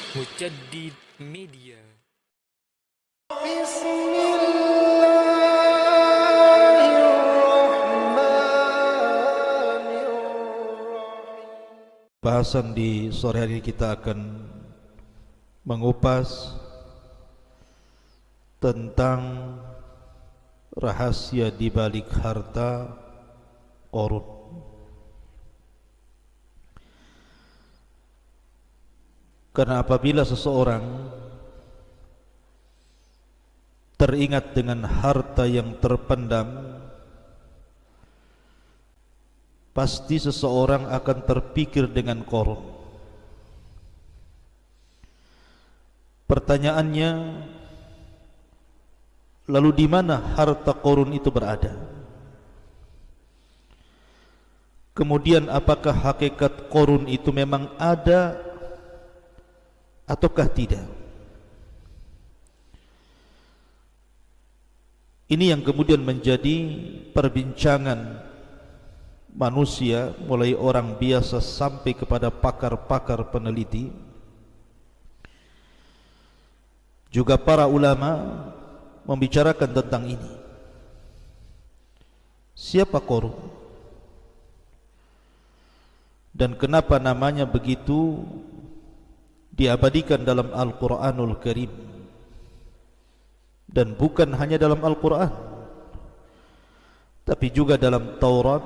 Mujaddid Media. Bahasan di sore hari ini kita akan mengupas tentang rahasia di balik harta Qarun. Karena apabila seseorang teringat dengan harta yang terpendam, pasti seseorang akan terpikir dengan Qarun. Pertanyaannya, lalu di mana harta Qarun itu berada? Kemudian apakah hakikat Qarun itu memang ada ataukah tidak? Ini yang kemudian menjadi perbincangan manusia, mulai orang biasa sampai kepada pakar-pakar peneliti, juga para ulama membicarakan tentang ini. Siapa Qarun? Dan kenapa namanya begitu diabadikan dalam Al-Quranul Karim? Dan bukan hanya dalam Al-Quran, tapi juga dalam Taurat,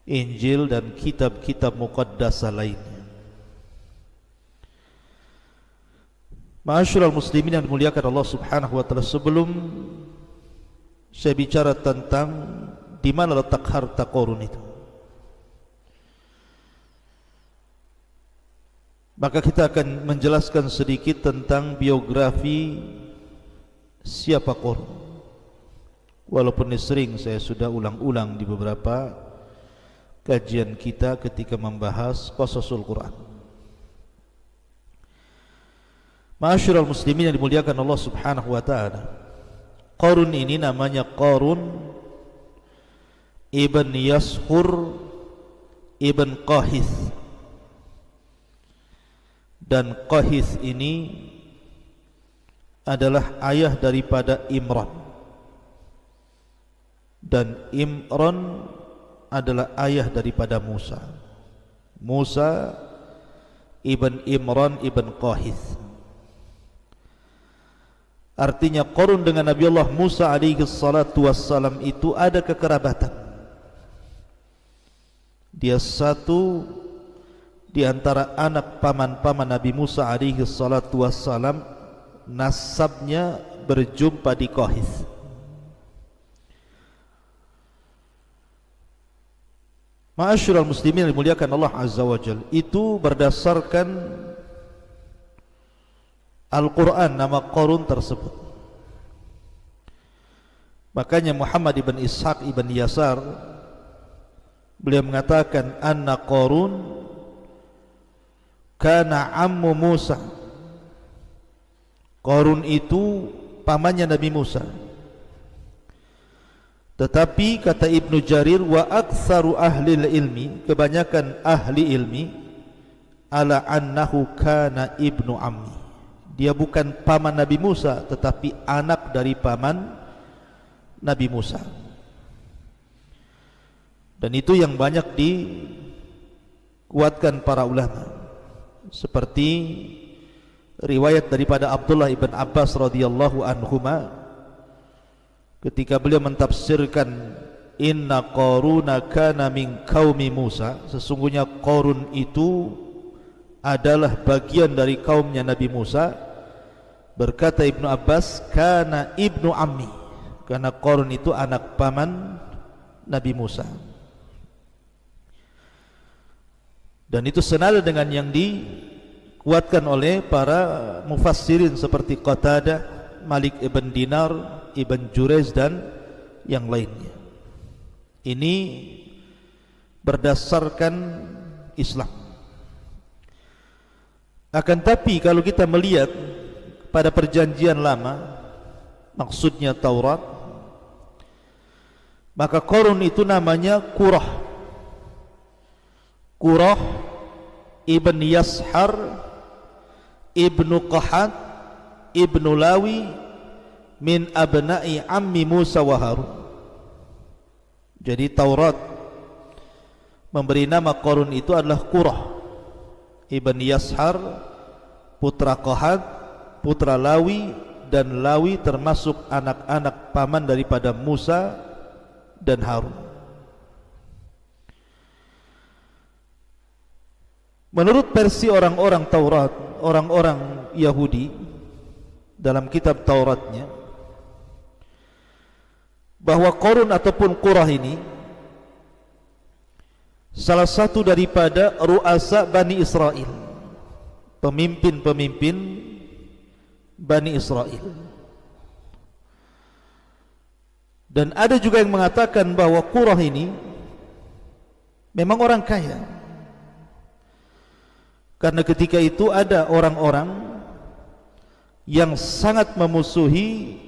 Injil dan kitab-kitab muqaddasah lainnya. Ma'asyiral muslimin yang dimuliakan Allah Subhanahu wa taala, sebelum saya bicara tentang di mana letak harta Qarun itu, maka kita akan menjelaskan sedikit tentang biografi siapa Qarun. Walaupun ini sering saya sudah ulang-ulang di beberapa kajian kita ketika membahas qasasul Quran. Ma'asyiral muslimin yang dimuliakan Allah Subhanahu wa taala, Qarun ini namanya Qarun ibn Yashur ibn Qahith. Dan Qahith ini adalah ayah daripada Imran, dan Imran adalah ayah daripada Musa. Musa ibn Imran ibn Qahith. Artinya Qarun dengan Nabi Allah Musa alaihi salatu wassalam itu ada kekerabatan. Dia satu di antara anak paman-paman Nabi Musa alaihi salatu wassalam, nasabnya berjumpa di Qahith. Ma'asyiral muslimin yang dimuliakan Allah Azza wa Jalla, itu berdasarkan Al-Quran nama Qarun tersebut. Makanya Muhammad ibn Ishaq ibn Yasar, beliau mengatakan anna Qarun kana ammu Musa. Qarun itu pamannya Nabi Musa. Tetapi kata Ibnu Jarir, wa aktsaru ahli ilmi, kebanyakan ahli ilmi, ala annahu kana ibnu ammi. Dia bukan paman Nabi Musa, tetapi anak dari paman Nabi Musa. Dan itu yang banyak dikuatkan para ulama, seperti riwayat daripada Abdullah ibn Abbas radhiyallahu anhuma ketika beliau mentafsirkan inna Qaruna kana min qaumi Musa, sesungguhnya Qarun itu adalah bagian dari kaumnya Nabi Musa. Berkata Ibnu Abbas, kana ibnu ammi, karena Qarun itu anak paman Nabi Musa. Dan itu senada dengan yang dikuatkan oleh para mufassirin seperti Qatadah, Malik ibn Dinar, Ibn Jurayz dan yang lainnya. Ini berdasarkan Islam. Akan tapi kalau kita melihat pada perjanjian lama, maksudnya Taurat, maka Qarun itu namanya Qurah ibn Yashar ibnu Qahat ibnu Lawi min abna'i ammi Musa wa Harun. Jadi Taurat memberi nama Qarun itu adalah Qurah ibn Yashar, putra Qahat, putra Lawi, dan Lawi termasuk anak-anak paman daripada Musa dan Harun. Menurut versi orang-orang Taurat, orang-orang Yahudi dalam kitab Tauratnya, bahwa Qarun ataupun Qurah ini salah satu daripada ru'asa Bani Israel, pemimpin-pemimpin Bani Israel. Dan ada juga yang mengatakan bahwa Qurah ini memang orang kaya, karena ketika itu ada orang-orang yang sangat memusuhi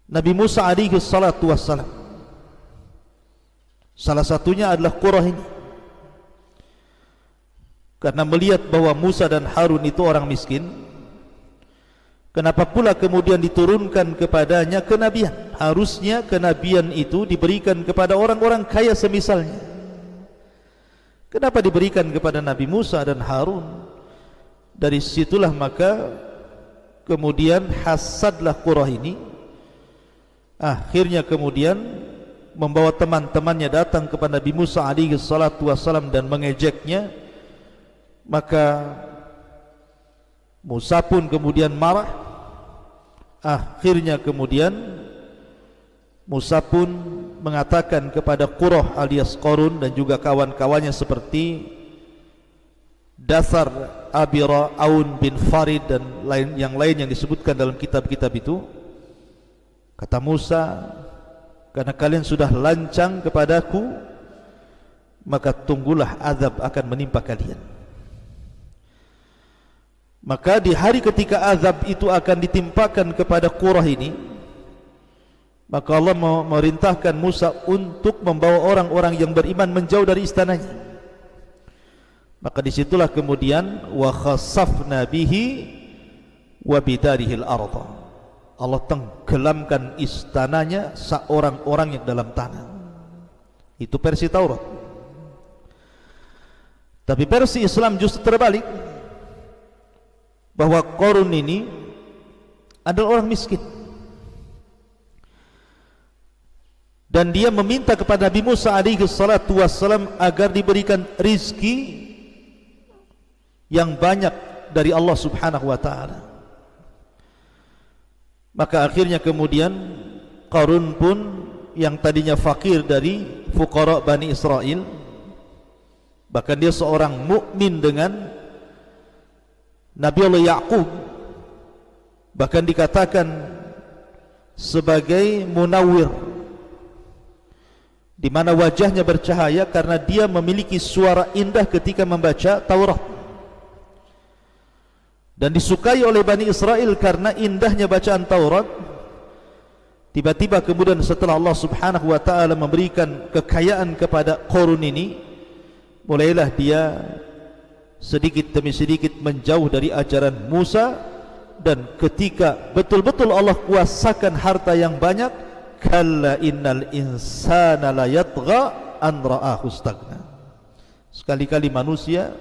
Nabi Musa alaihi salatu wassalam. Salah satunya adalah Qurah ini, karena melihat bahwa Musa dan Harun itu orang miskin. Kenapa pula kemudian diturunkan kepadanya kenabian? Harusnya kenabian itu diberikan kepada orang-orang kaya semisalnya. Kenapa diberikan kepada Nabi Musa dan Harun? Dari situlah maka kemudian hasadlah Qurah ini. Akhirnya kemudian membawa teman-temannya datang kepada Nabi Musa alaihi salatu wassalam dan mengejeknya. Maka Musa pun kemudian marah. Akhirnya kemudian Musa pun mengatakan kepada Qurah alias Qarun dan juga kawan-kawannya seperti Dasar, Abira, Aun bin Farid dan yang lain yang disebutkan dalam kitab-kitab itu. Kata Musa, karena kalian sudah lancang kepadaku, maka tunggulah azab akan menimpa kalian. Maka di hari ketika azab itu akan ditimpakan kepada Qurah ini, maka Allah memerintahkan Musa untuk membawa orang-orang yang beriman menjauh dari istananya. Maka disitulah kemudian wa khasafna bihi wa bidarihil ardha, Allah tenggelamkan istananya seorang-orang yang dalam tanah. Itu versi Taurat. Tapi versi Islam justru terbalik, bahwa Qarun ini adalah orang miskin, dan dia meminta kepada Nabi Musa alaihi salatu wassalam agar diberikan rizki yang banyak dari Allah subhanahu wa ta'ala. Maka akhirnya kemudian Qarun pun yang tadinya fakir dari fuqara Bani Israel, bahkan dia seorang mukmin dengan Nabi Allah Ya'qub, bahkan dikatakan sebagai munawwir, di mana wajahnya bercahaya karena dia memiliki suara indah ketika membaca Taurat, dan disukai oleh Bani Israel karena indahnya bacaan Taurat. Tiba-tiba kemudian setelah Allah subhanahu wa ta'ala memberikan kekayaan kepada Qarun ini, mulailah dia sedikit demi sedikit menjauh dari ajaran Musa. Dan ketika betul-betul Allah kuasakan harta yang banyak, kalla innal insana la yatgha an ra'ahu stagna, sekali-kali manusia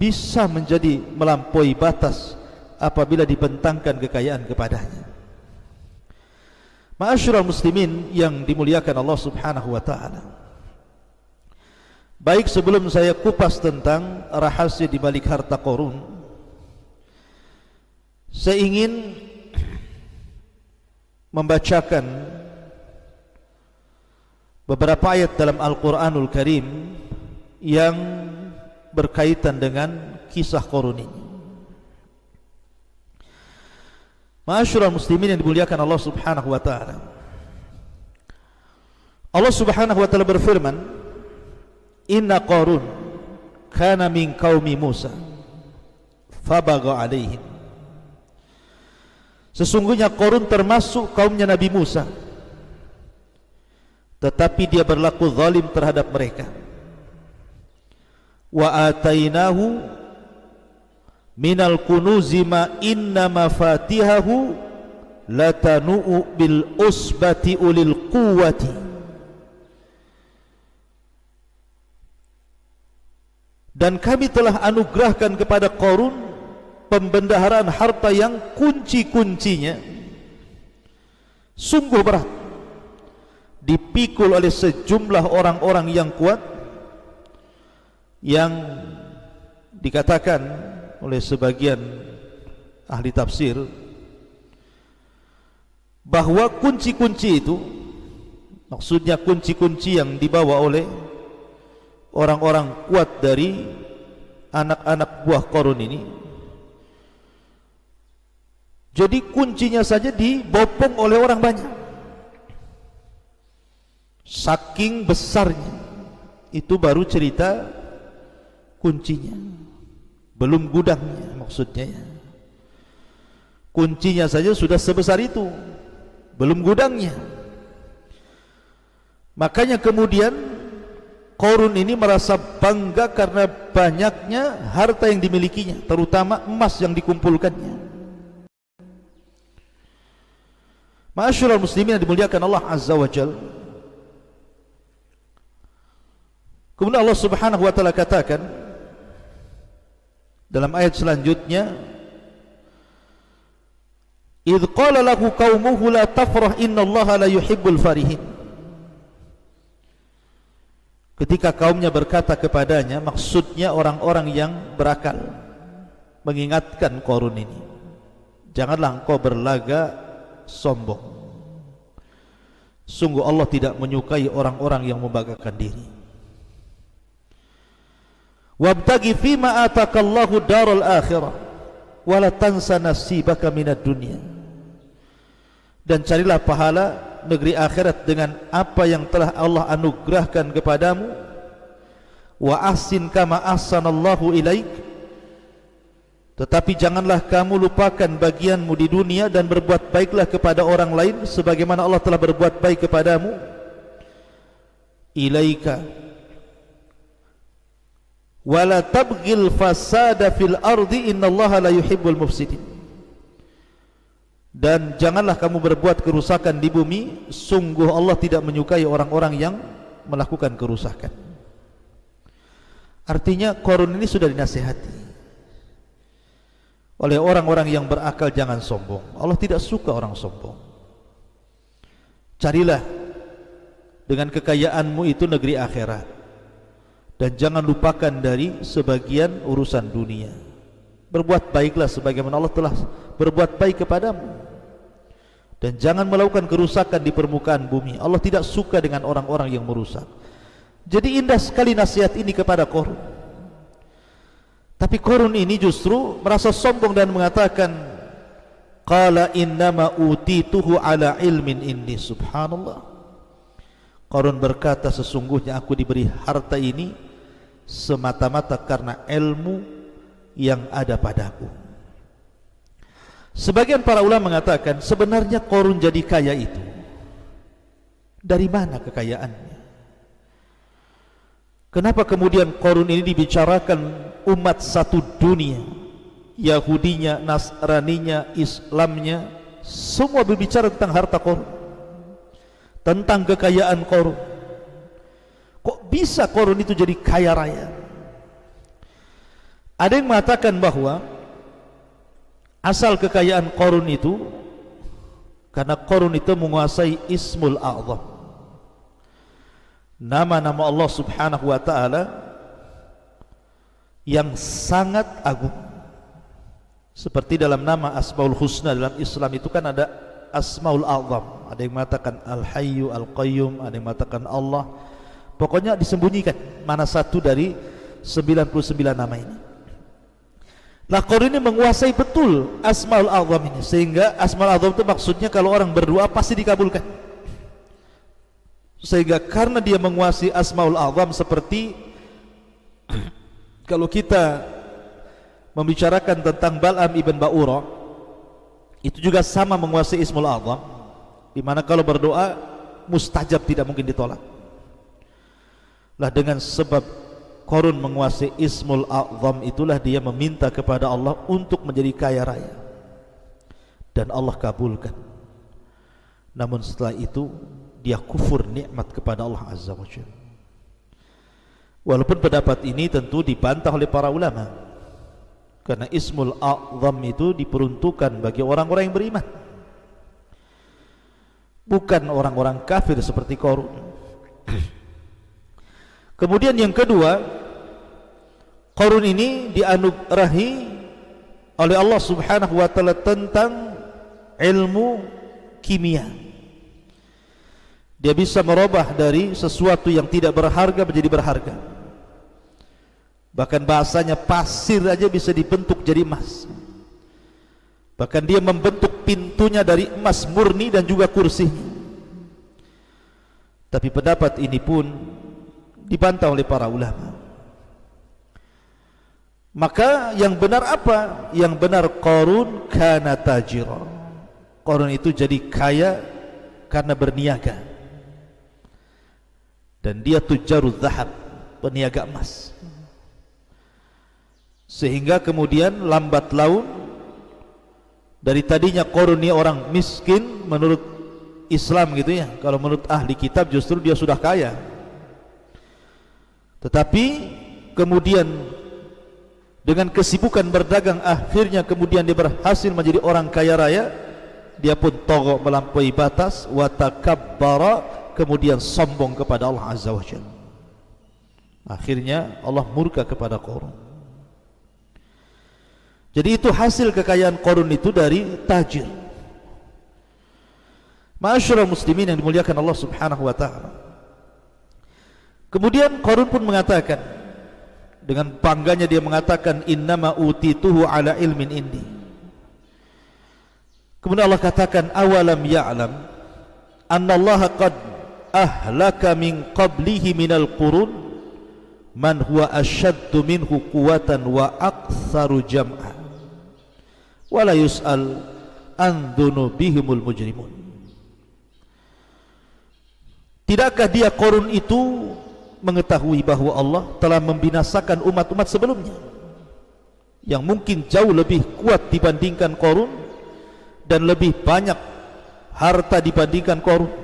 bisa menjadi melampaui batas apabila dibentangkan kekayaan kepadanya. Ma'asyiral muslimin yang dimuliakan Allah subhanahu wa ta'ala, baik sebelum saya kupas tentang rahasia di balik harta Qarun, saya ingin membacakan beberapa ayat dalam Al-Quranul Karim yang berkaitan dengan kisah Qarun ini. Ma'asyiral muslimin yang dimuliakan Allah subhanahu wa ta'ala, Allah subhanahu wa ta'ala berfirman, inna Qarun kana min qaumi Musa fabagha alaihim, sesungguhnya Qarun termasuk kaumnya Nabi Musa, tetapi dia berlaku zalim terhadap mereka. Wa atainahu minal kunuzi ma inna mafatihahu latanu'u bil usbati ulil quwwati. Dan kami telah anugerahkan kepada Qarun pembendaharaan harta yang kunci-kuncinya sungguh berat, dipikul oleh sejumlah orang-orang yang kuat, yang dikatakan oleh sebagian ahli tafsir bahwa kunci-kunci itu, maksudnya kunci-kunci yang dibawa oleh orang-orang kuat dari anak-anak buah Qarun ini, jadi kuncinya saja dibopong oleh orang banyak, saking besarnya. Itu baru cerita kuncinya, belum gudangnya. Maksudnya ya, kuncinya saja sudah sebesar itu, belum gudangnya. Makanya kemudian Qarun ini merasa bangga karena banyaknya harta yang dimilikinya, terutama emas yang dikumpulkannya. Ma'asyiral muslimin yang dimuliakan Allah Azza wa Jalla, kemudian Allah Subhanahu wa taala katakan dalam ayat selanjutnya, idz qala lahu qaumuhu la tafrah innallaha la yuhibbul farihin. Ketika kaumnya berkata kepadanya, maksudnya orang-orang yang berakal, mengingatkan Qarun ini, janganlah engkau berlaga sombong, sungguh Allah tidak menyukai orang-orang yang membanggakan diri. Wabtaghi fima atakallahu daral akhirah wala tansa nasibaka minad dunya. Dan carilah pahala negeri akhirat dengan apa yang telah Allah anugerahkan kepadamu. Wa ahsin kama ahsanallahu ilaik. Tetapi janganlah kamu lupakan bagianmu di dunia dan berbuat baiklah kepada orang lain sebagaimana Allah telah berbuat baik kepadamu. Ilaika wala tabghil fasada fil ardi innallaha la yuhibbul mufsidin. Dan janganlah kamu berbuat kerusakan di bumi, sungguh Allah tidak menyukai orang-orang yang melakukan kerusakan. Artinya Qarun ini sudah dinasihati oleh orang-orang yang berakal, jangan sombong. Allah tidak suka orang sombong. Carilah dengan kekayaanmu itu negeri akhirat, dan jangan lupakan dari sebagian urusan dunia. Berbuat baiklah sebagaimana Allah telah berbuat baik kepadamu, dan jangan melakukan kerusakan di permukaan bumi. Allah tidak suka dengan orang-orang yang merusak. Jadi indah sekali nasihat ini kepada Qarun. Tapi Qarun ini justru merasa sombong dan mengatakan, qala innama utituhu ala ilmin indi. Subhanallah. Qarun berkata, sesungguhnya aku diberi harta ini semata-mata karena ilmu yang ada padaku. Sebagian para ulama mengatakan sebenarnya Qarun jadi kaya itu dari mana kekayaannya? Kenapa kemudian Qarun ini dibicarakan umat satu dunia, Yahudinya, Nasraninya, Islamnya, semua berbicara tentang harta Qarun, tentang kekayaan Qarun. Kok bisa Qarun itu jadi kaya raya? Ada yang mengatakan bahwa asal kekayaan Qarun itu karena Qarun itu menguasai Ismul A'zam, nama-nama Allah Subhanahu wa taala yang sangat agung. Seperti dalam nama Asmaul Husna dalam Islam itu kan ada Asmaul A'zam. Ada yang mengatakan Al-Hayyu, Al-Qayyum, ada yang mengatakan Allah. Pokoknya disembunyikan mana satu dari 99 nama ini. Nah, Qarun ini menguasai betul Asmaul A'zam ini, sehingga Asmaul A'zam itu maksudnya kalau orang berdoa pasti dikabulkan. Sehingga karena dia menguasai Asmaul A'zam, seperti kalau kita membicarakan tentang Bal'am ibn Ba'ura, itu juga sama menguasai Ismul A'zam, di mana kalau berdoa mustajab, tidak mungkin ditolak. Lah dengan sebab Qarun menguasai Ismul A'zam, itulah dia meminta kepada Allah untuk menjadi kaya raya, dan Allah kabulkan. Namun setelah itu dia kufur nikmat kepada Allah Azza wa Jalla. Walaupun pendapat ini tentu dibantah oleh para ulama, karena Ismul A'zam itu diperuntukkan bagi orang-orang yang beriman, bukan orang-orang kafir seperti Qarun. Kemudian yang kedua, Qarun ini dianugerahi oleh Allah Subhanahu wa taala tentang ilmu kimia. Dia bisa merubah dari sesuatu yang tidak berharga menjadi berharga. Bahkan bahasanya pasir aja bisa dibentuk jadi emas. Bahkan dia membentuk pintunya dari emas murni dan juga kursinya. Tapi pendapat ini pun dibantah oleh para ulama. Maka yang benar apa? Yang benar Qarun kana tajira. Qarun itu jadi kaya karena berniaga, dan dia tujarul zahab, peniaga emas. Sehingga kemudian lambat laun, dari tadinya Qarun ini orang miskin menurut Islam gitu ya, kalau menurut ahli kitab justru dia sudah kaya. Tetapi kemudian dengan kesibukan berdagang, akhirnya kemudian dia berhasil menjadi orang kaya raya. Dia pun togok melampaui batas, wa takabbara, kemudian sombong kepada Allah Azza wa Jalla. Akhirnya Allah murka kepada Qarun. Jadi itu hasil kekayaan Qarun itu dari tajir. Ma'asyiral muslimin yang dimuliakan Allah Subhanahu wa taala. Kemudian Qarun pun mengatakan, dengan bangganya dia mengatakan, innama utituhu ala ilmin indi. Kemudian Allah katakan, awalam ya'lam annallaha qad ahlaka min qablihi minal qurun man huwa ashaddu minhu quwatan wa aktsaru jam'a wa la yus'al an dzunubihimul mujrimun. Tidakkah dia Qarun itu mengetahui bahwa Allah telah membinasakan umat-umat sebelumnya yang mungkin jauh lebih kuat dibandingkan Qarun dan lebih banyak harta dibandingkan Qarun,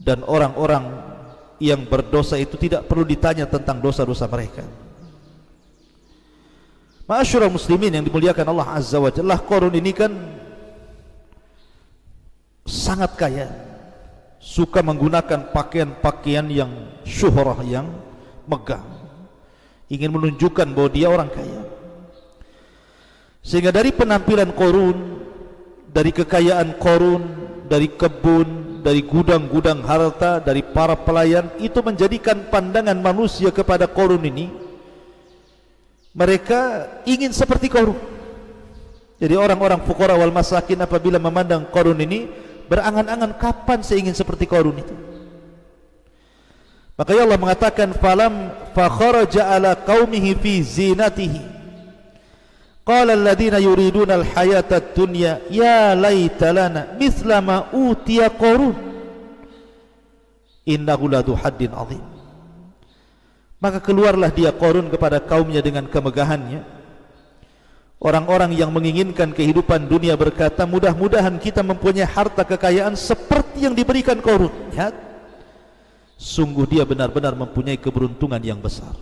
dan orang-orang yang berdosa itu tidak perlu ditanya tentang dosa-dosa mereka. Ma'asyiral muslimin yang dimuliakan Allah Azza wa Jalla, Qarun ini kan sangat kaya, suka menggunakan pakaian-pakaian yang syuhrah, yang megah, ingin menunjukkan bahwa dia orang kaya. Sehingga dari penampilan Qarun, dari kekayaan Qarun, dari kebun, dari gudang-gudang harta, dari para pelayan, itu menjadikan pandangan manusia kepada Qarun ini, mereka ingin seperti Qarun. Jadi orang-orang fuqara wal masakin apabila memandang Qarun ini, berangan-angan kapan saya ingin seperti Qarun itu. Makanya Allah mengatakan, falam fakharaja ala qaumihi fi zinatihi qala alladhina yuriduna alhayata ad-dunya ya laita lana mithla ma utiya Qarun innahu ladu haddin azim. Maka keluarlah dia Qarun kepada kaumnya dengan kemegahannya. Orang-orang yang menginginkan kehidupan dunia berkata, mudah-mudahan kita mempunyai harta kekayaan seperti yang diberikan Qarun. Lihat, sungguh dia benar-benar mempunyai keberuntungan yang besar.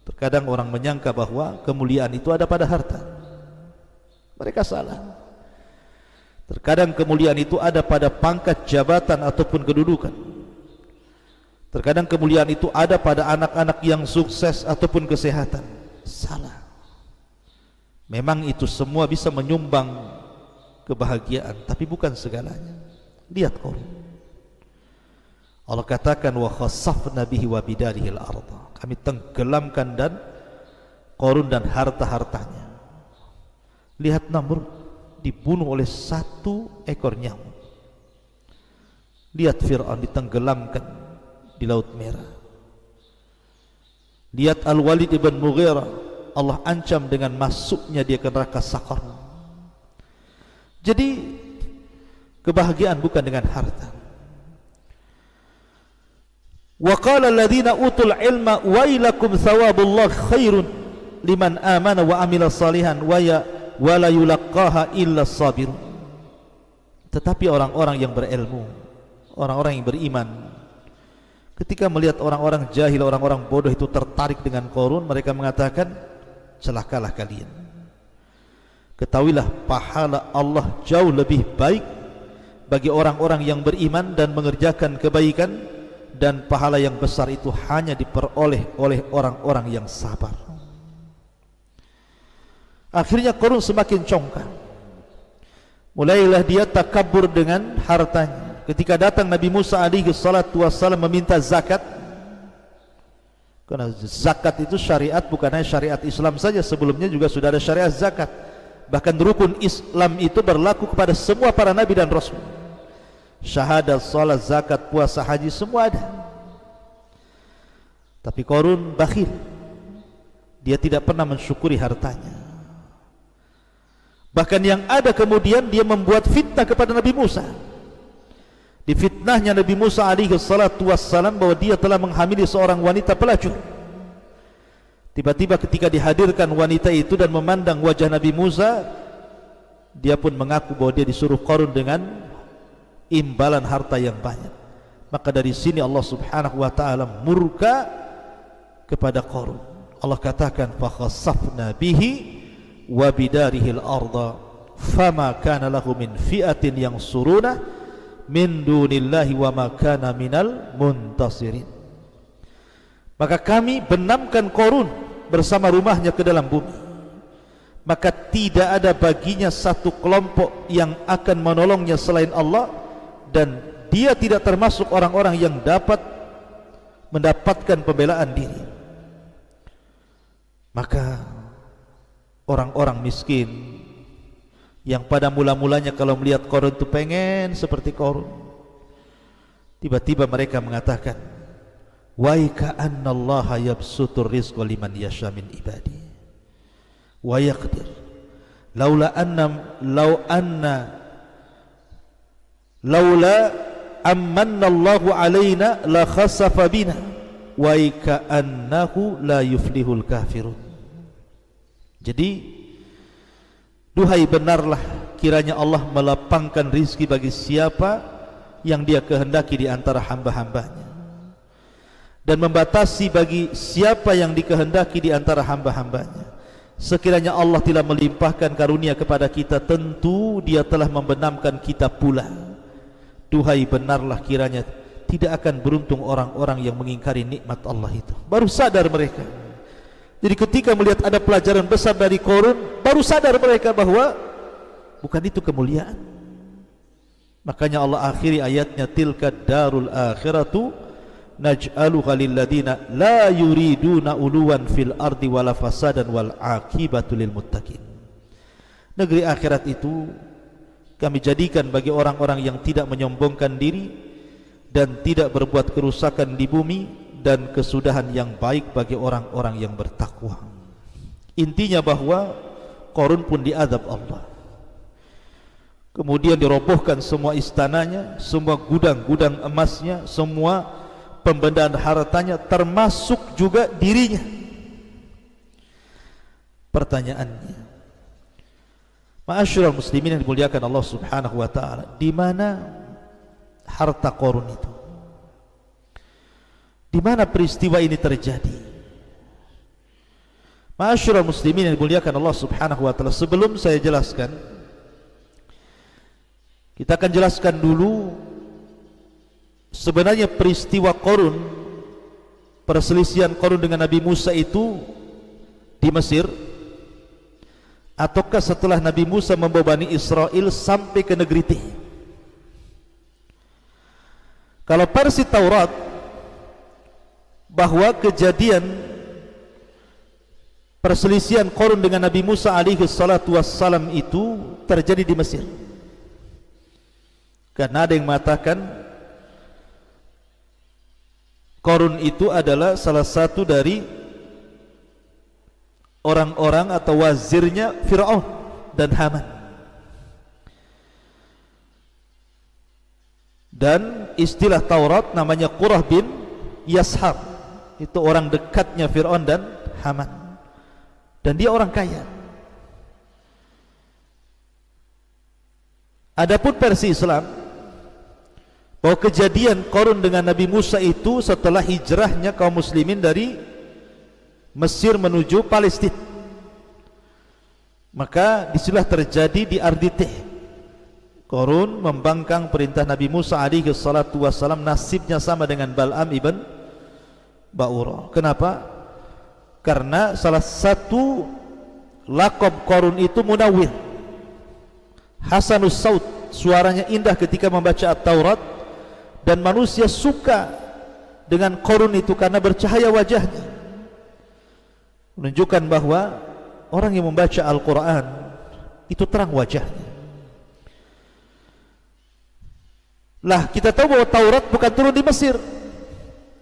Terkadang orang menyangka bahwa kemuliaan itu ada pada harta. Mereka salah. Terkadang kemuliaan itu ada pada pangkat jabatan ataupun kedudukan. Terkadang kemuliaan itu ada pada anak-anak yang sukses ataupun kesehatan. Salah. Memang itu semua bisa menyumbang kebahagiaan, tapi bukan segalanya. Lihat Qarun. Allah katakan, wa khassafna bihi wa bidarihi al-ardh. Kami tenggelamkan dan Qarun dan harta-hartanya. Lihat Namrud dibunuh oleh satu ekor nyamuk. Lihat Fir'aun ditenggelamkan di Laut Merah. Lihat Al-Walid ibn Mughirah, Allah ancam dengan masuknya dia ke neraka Saqar. Jadi kebahagiaan bukan dengan harta. Wa qala alladziina utul ilma wailakum thawabullah khairun liman amana wa amila salihan wa la yulaqqaha illa sabirun. Tetapi orang-orang yang berilmu, orang-orang yang beriman, ketika melihat orang-orang jahil, orang-orang bodoh itu tertarik dengan Qarun, mereka mengatakan, celakalah kalian. Ketahuilah pahala Allah jauh lebih baik bagi orang-orang yang beriman dan mengerjakan kebaikan, dan pahala yang besar itu hanya diperoleh oleh orang-orang yang sabar. Akhirnya Qarun semakin congkak. Mulailah dia takabur dengan hartanya. Ketika datang Nabi Musa alaihi salatu wassalam meminta zakat, karena zakat itu syariat, bukan hanya syariat Islam saja, sebelumnya juga sudah ada syariat zakat. Bahkan rukun Islam itu berlaku kepada semua para nabi dan rasul. Syahadat, salat, zakat, puasa, haji, semua ada. Tapi Qarun bakhil. Dia tidak pernah mensyukuri hartanya. Bahkan yang ada kemudian dia membuat fitnah kepada Nabi Musa. Difitnahnya Nabi Musa alaihi salatu wassalam bahwa dia telah menghamili seorang wanita pelacur. Tiba-tiba ketika dihadirkan wanita itu dan memandang wajah Nabi Musa, dia pun mengaku bahwa dia disuruh Qarun dengan imbalan harta yang banyak. Maka dari sini Allah subhanahu wa ta'ala murka kepada Qarun. Allah katakan, فَخَسَفْنَا بِهِ وَبِدَارِهِ الْأَرْضَ فَمَا كَانَ لَهُ مِنْ فِئَةٍ يَنْصُرُونَهُ مِنْ دُونِ اللَّهِ وَمَا كَانَ مِنَ الْمُنْتَصِرِينَ. Maka kami benamkan Qarun bersama rumahnya ke dalam bumi, maka tidak ada baginya satu kelompok yang akan menolongnya selain Allah, dan dia tidak termasuk orang-orang yang dapat mendapatkan pembelaan diri. Maka orang-orang miskin yang pada mula-mulanya kalau melihat Qarun itu pengen seperti Qarun, tiba-tiba mereka mengatakan, wa ka'annallaha yabsutur rizqa liman yasha min ibadi wa yaqdir laula amanna Allahu alaina la khasafa bina wa ka'annahu la yuflihul kafirun. Jadi, duhai benarlah kiranya Allah melapangkan rizki bagi siapa yang dia kehendaki di antara hamba-hambanya, dan membatasi bagi siapa yang dikehendaki di antara hamba-hambanya. Sekiranya Allah tidak melimpahkan karunia kepada kita, tentu dia telah membenamkan kita pula. Duhai benarlah kiranya tidak akan beruntung orang-orang yang mengingkari nikmat Allah itu. Baru sadar mereka. Jadi ketika melihat ada pelajaran besar dari Qarun, baru sadar mereka bahwa bukan itu kemuliaan. Makanya Allah akhiri ayatnya, tilka darul akhiratu naj'aluha lilladina la yuriduna uluwan fil ardi wala fasadan wal aqibatu lil muttaqin. Negeri akhirat itu kami jadikan bagi orang-orang yang tidak menyombongkan diri dan tidak berbuat kerusakan di bumi, dan kesudahan yang baik bagi orang-orang yang bertakwa. Intinya bahwa Qarun pun diazab Allah. Kemudian dirobohkan semua istananya, semua gudang-gudang emasnya, semua pembendaan hartanya, termasuk juga dirinya. Pertanyaannya, ma'asyiral muslimin yang dimuliakan Allah subhanahu wa ta'ala, di mana harta Qarun itu? Di mana peristiwa ini terjadi? Ma'asyiral muslimin yang dimuliakan Allah subhanahu wa ta'ala, sebelum saya jelaskan, kita akan jelaskan dulu sebenarnya peristiwa Qarun, perselisihan Qarun dengan Nabi Musa itu di Mesir, ataukah setelah Nabi Musa membawa Bani Israel sampai ke negeri Tih. Kalau versi Taurat, bahwa kejadian perselisihan Qarun dengan Nabi Musa alaihi salatu wassalam itu terjadi di Mesir. Karena ada yang mengatakan Qarun itu adalah salah satu dari orang-orang atau wazirnya Fir'aun dan Haman. Dan istilah Taurat namanya Qurah bin Yashar, itu orang dekatnya Fir'aun dan Haman, dan dia orang kaya. Adapun versi Islam bahwa kejadian Qarun dengan Nabi Musa itu setelah hijrahnya kaum muslimin dari Mesir menuju Palestina, maka disitulah terjadi di Arditeh. Qarun membangkang perintah Nabi Musa alaihi salatu wassalam, nasibnya sama dengan Bal'am ibn Ba'ura. Kenapa? Karena salah satu laqab Qarun itu Munawwir, Hasanus Saut, suaranya indah ketika membaca At-Taurat, dan manusia suka dengan Qarun itu karena bercahaya wajahnya, menunjukkan bahwa orang yang membaca Al-Quran itu terang wajahnya. Lah, kita tahu bahwa Taurat bukan turun di Mesir.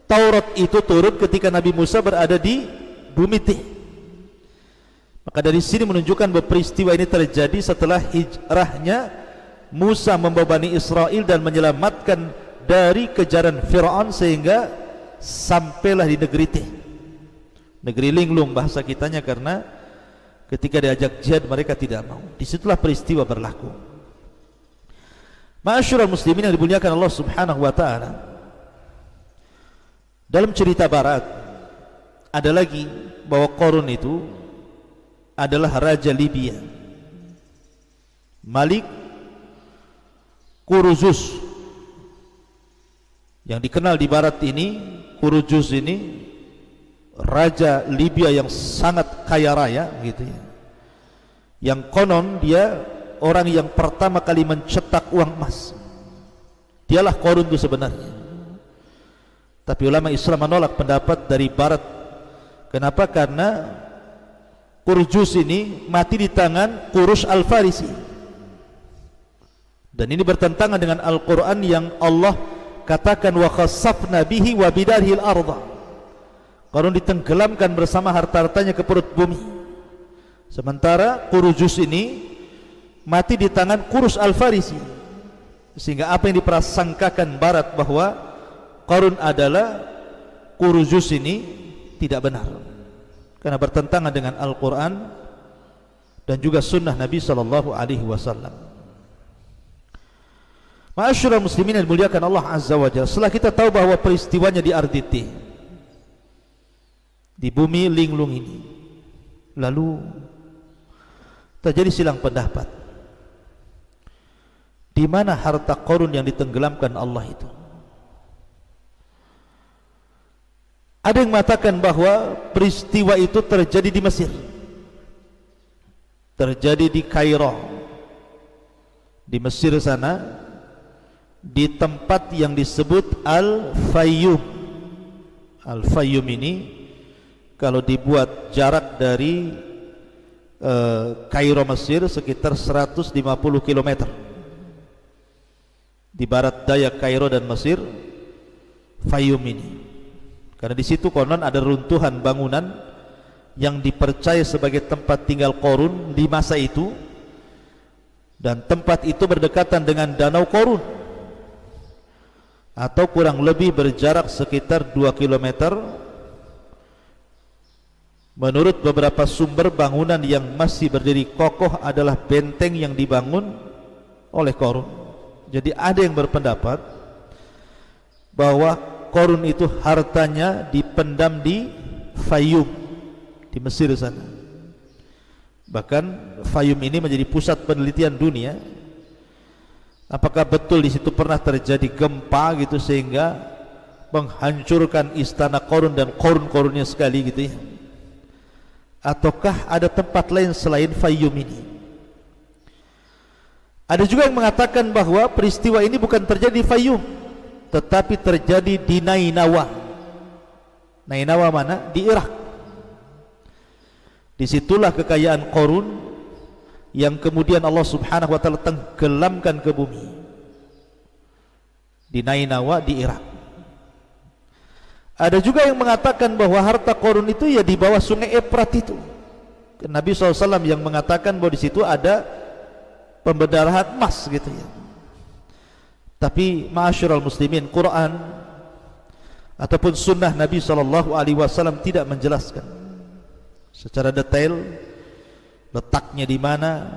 Taurat itu turun ketika Nabi Musa berada di bumi Tih. Maka dari sini menunjukkan bahwa peristiwa ini terjadi setelah hijrahnya Musa membawa Bani Israel dan menyelamatkan dari kejaran Fir'aun, sehingga sampailah di negeri Tih, negeri linglung bahasa kitanya, karena ketika diajak jihad mereka tidak mau. Disitulah peristiwa berlaku. Ma'asyiral muslimin yang dimuliakan Allah subhanahu wa ta'ala, dalam cerita barat ada lagi bahwa Qarun itu adalah raja Libya, Malik Kuruzus, yang dikenal di barat ini. Kuruzus ini raja Libya yang sangat kaya raya gitu ya, yang konon dia orang yang pertama kali mencetak uang emas. Dialah Qarun itu sebenarnya. Tapi ulama Islam menolak pendapat dari barat. Kenapa? Karena Kuruzus ini mati di tangan Qurus Al-Farisi, dan ini bertentangan dengan Al-Quran yang Allah katakan wa khasafna bihi wa bidarhil arda. Qarun ditenggelamkan bersama harta-hartanya ke perut bumi, sementara Kuruzus ini mati di tangan Qurus Al-Farisi. Sehingga apa yang diprasangkakan barat bahwa Qarun adalah Kuruzus ini tidak benar, karena bertentangan dengan Al-Quran dan juga sunnah Nabi sallallahu alaihi wasallam. Ma'asyiral muslimin yang dimuliakan Allah azza wa jalla, setelah kita tahu bahwa peristiwanya di Arditi, di bumi linglung ini, lalu terjadi silang pendapat. Di mana harta Qarun yang ditenggelamkan Allah itu? Ada yang mengatakan bahwa peristiwa itu terjadi di Mesir, terjadi di Kairo, di Mesir sana, di tempat yang disebut Al-Fayyum. Al-Fayyum ini kalau dibuat jarak dari Kairo Mesir sekitar 150 km di barat daya Kairo dan Mesir, Fayyum ini. Karena di situ konon ada runtuhan bangunan yang dipercaya sebagai tempat tinggal Qarun di masa itu, dan tempat itu berdekatan dengan Danau Qarun, atau kurang lebih berjarak sekitar 2 km. Menurut beberapa sumber, bangunan yang masih berdiri kokoh adalah benteng yang dibangun oleh Qarun. Jadi ada yang berpendapat bahwa Qarun itu hartanya dipendam di Fayyum, di Mesir sana. Bahkan Fayyum ini menjadi pusat penelitian dunia. Apakah betul di situ pernah terjadi gempa gitu sehingga menghancurkan istana Qarun dan Qarun-Qarunnya sekali gitu ya? Ataukah ada tempat lain selain Fayyum ini? Ada juga yang mengatakan bahwa peristiwa ini bukan terjadi di Fayyum, tetapi terjadi di Nainawa. Nainawa mana? Di Irak. Disitulah kekayaan Qarun yang kemudian Allah subhanahu wa ta'ala tenggelamkan ke bumi, di Nainawa di Irak. Ada juga yang mengatakan bahwa harta Qarun itu ya di bawah sungai Efrat itu. Nabi SAW yang mengatakan bahwa di situ ada pembendarahan emas gitu ya. Tapi ma'asyiral muslimin, Quran ataupun sunnah Nabi SAW tidak menjelaskan secara detail letaknya di mana,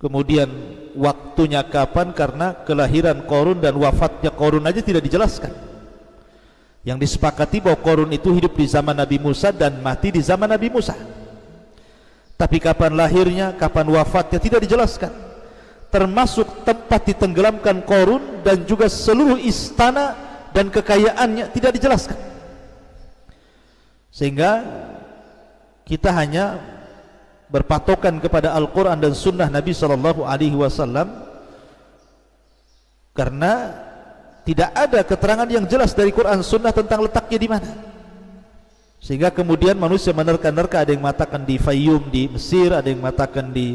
kemudian waktunya kapan, karena kelahiran Qarun dan wafatnya Qarun aja tidak dijelaskan. Yang disepakati bahwa Qarun itu hidup di zaman Nabi Musa dan mati di zaman Nabi Musa, tapi kapan lahirnya, kapan wafatnya tidak dijelaskan, termasuk tempat ditenggelamkan Qarun dan juga seluruh istana dan kekayaannya tidak dijelaskan. Sehingga kita hanya berpatokan kepada Al-Quran dan Sunnah Nabi SAW karena tidak ada keterangan yang jelas dari Quran Sunnah tentang letaknya di mana. Sehingga kemudian manusia menerka-nerka, ada yang mengatakan di Fayyum di Mesir, ada yang mengatakan di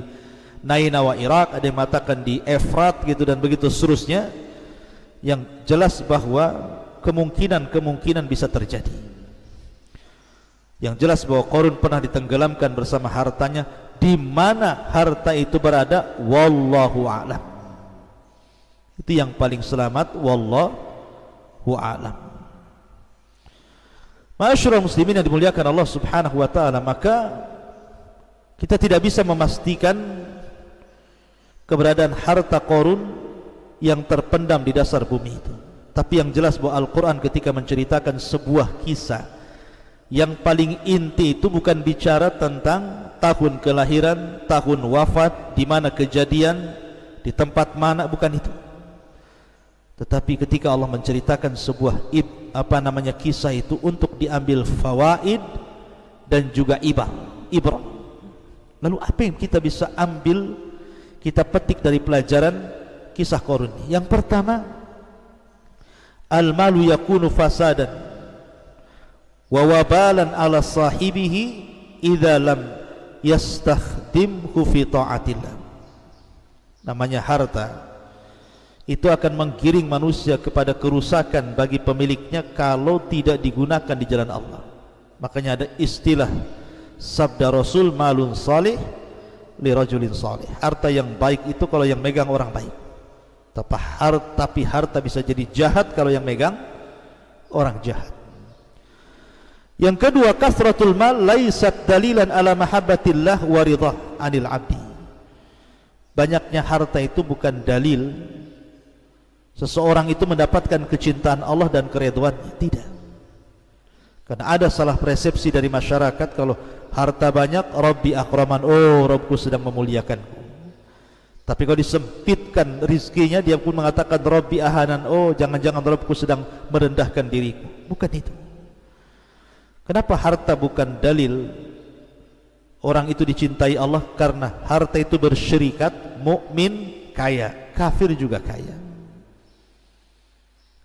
Nainawa Irak, ada yang mengatakan di Efrat gitu, dan begitu seterusnya. Yang jelas bahwa kemungkinan bisa terjadi. Yang jelas bahwa Qarun pernah ditenggelamkan bersama hartanya. Di mana harta itu berada, wallahu a'lam. Itu yang paling selamat, wallahu a'lam. Ma'asyiral muslimin yang dimuliakan Allah Subhanahu wa taala, maka kita tidak bisa memastikan keberadaan harta Qarun yang terpendam di dasar bumi itu. Tapi yang jelas bahwa Al-Quran ketika menceritakan sebuah kisah, yang paling inti itu bukan bicara tentang tahun kelahiran, tahun wafat, di mana kejadian, di tempat mana, bukan itu. Tetapi ketika Allah menceritakan sebuah kisah itu untuk diambil fawaid dan juga ibrah. Lalu apa yang kita bisa ambil, kita petik dari pelajaran kisah Qarun? Yang pertama, al-malu yakunu fasadan wa wabalan ala sahibihi idza lam yastakhdimhu fi ta'atillah. Namanya harta itu akan menggiring manusia kepada kerusakan bagi pemiliknya kalau tidak digunakan di jalan Allah. Makanya ada istilah sabda Rasul, malun salih li rajulin salih. Harta yang baik itu kalau yang megang orang baik. Tapi harta bisa jadi jahat kalau yang megang orang jahat. Yang kedua, kasratul mal laisat dalilan ala mahabbatillah wa ridha anil abdi. Banyaknya harta itu bukan dalil seseorang itu mendapatkan kecintaan Allah dan keridhaannya. Tidak. Karena ada salah persepsi dari masyarakat, kalau harta banyak, Rabbi akraman, oh Rabbku sedang memuliakanku. Tapi kalau disempitkan rizkinya, dia pun mengatakan Rabbi ahanan, oh jangan-jangan Rabbku sedang merendahkan diriku. Bukan itu. Kenapa harta bukan dalil orang itu dicintai Allah? Karena harta itu bersyirikat, mukmin kaya, kafir juga kaya.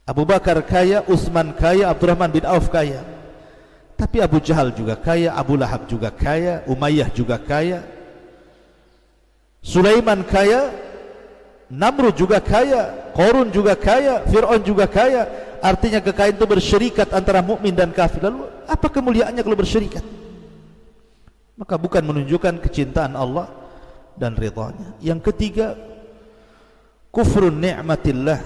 Abu Bakar kaya, Utsman kaya, Abdurrahman bin Auf kaya. Tapi Abu Jahal juga kaya, Abu Lahab juga kaya, Umayyah juga kaya, Sulaiman kaya, Namrud juga kaya, Qarun juga kaya, Fir'aun juga kaya. Artinya kekayaan itu bersyirikat antara mukmin dan kafir. Lalu apa kemuliaannya kalau bersyirikat? Maka bukan menunjukkan kecintaan Allah dan ridhanya. Yang ketiga, kufrun ni'matillah,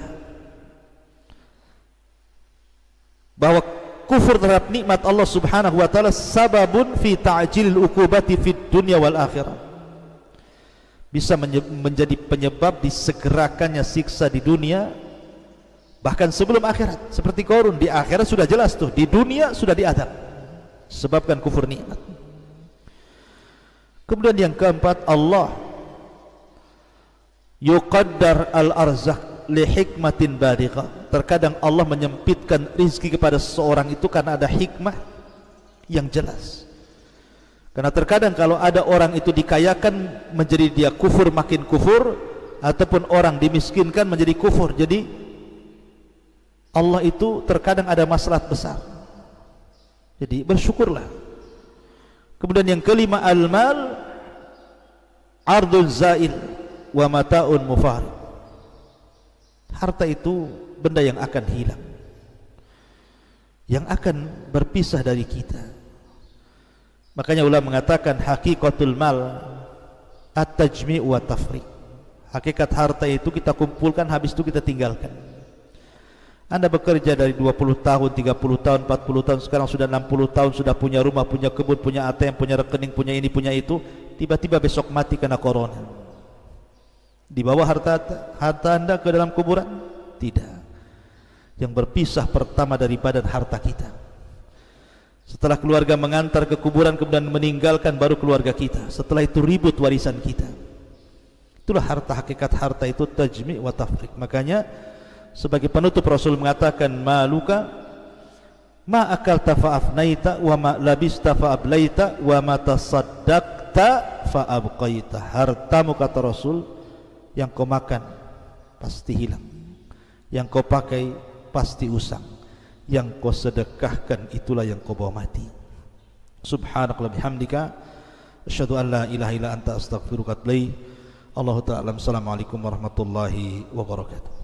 bahwa kufur terhadap nikmat Allah Subhanahu wa taala sababun fi ta'jilil uqubati fid dunya wal akhirah. Bisa menjadi penyebab disegerakannya siksa di dunia bahkan sebelum akhirat. Seperti Qarun, di akhirat sudah jelas tuh, di dunia sudah diadab sebabkan kufur nikmat. Kemudian yang keempat, Allah yuqaddar al-arzaq li hikmatin balighah. Terkadang Allah menyempitkan rizki kepada seseorang itu karena ada hikmah yang jelas. Karena terkadang kalau ada orang itu dikayakan menjadi dia kufur, makin kufur, ataupun orang dimiskinkan menjadi kufur. Jadi Allah itu terkadang ada maslahat besar. Jadi bersyukurlah. Kemudian yang kelima, al-mal ardul zail wa mata'un mufarid. Harta itu benda yang akan hilang, yang akan berpisah dari kita. Makanya ulama mengatakan hakikatul mal at-tajmi' wa tafriq. Hakikat harta itu kita kumpulkan, habis itu kita tinggalkan. Anda bekerja dari 20 tahun, 30 tahun, 40 tahun, sekarang sudah 60 tahun, sudah punya rumah, punya kebun, punya ATM, punya rekening, punya ini, punya itu. Tiba-tiba besok mati karena corona. Dibawa harta Anda ke dalam kuburan? Tidak. Yang berpisah pertama dari badan harta kita. Setelah keluarga mengantar ke kuburan kemudian meninggalkan, baru keluarga kita. Setelah itu ribut warisan kita. Itulah harta, hakikat harta itu tajmi' wa tafriq. Makanya sebagai penutup Rasul mengatakan, maluka ma akalta fa afnaita wa ma labista fa ablaita wa ma tasaddaqta fa abqaita. Hartamu, kata Rasul, yang kau makan pasti hilang, yang kau pakai pasti usang, yang kau sedekahkan itulah yang kau bawa mati. Subhanakallahumma bihamdika asyhadu an la ilaha illa anta astaghfiruka wa atubu ilaik. Allahu ta'ala. Assalamualaikum warahmatullahi wabarakatuh.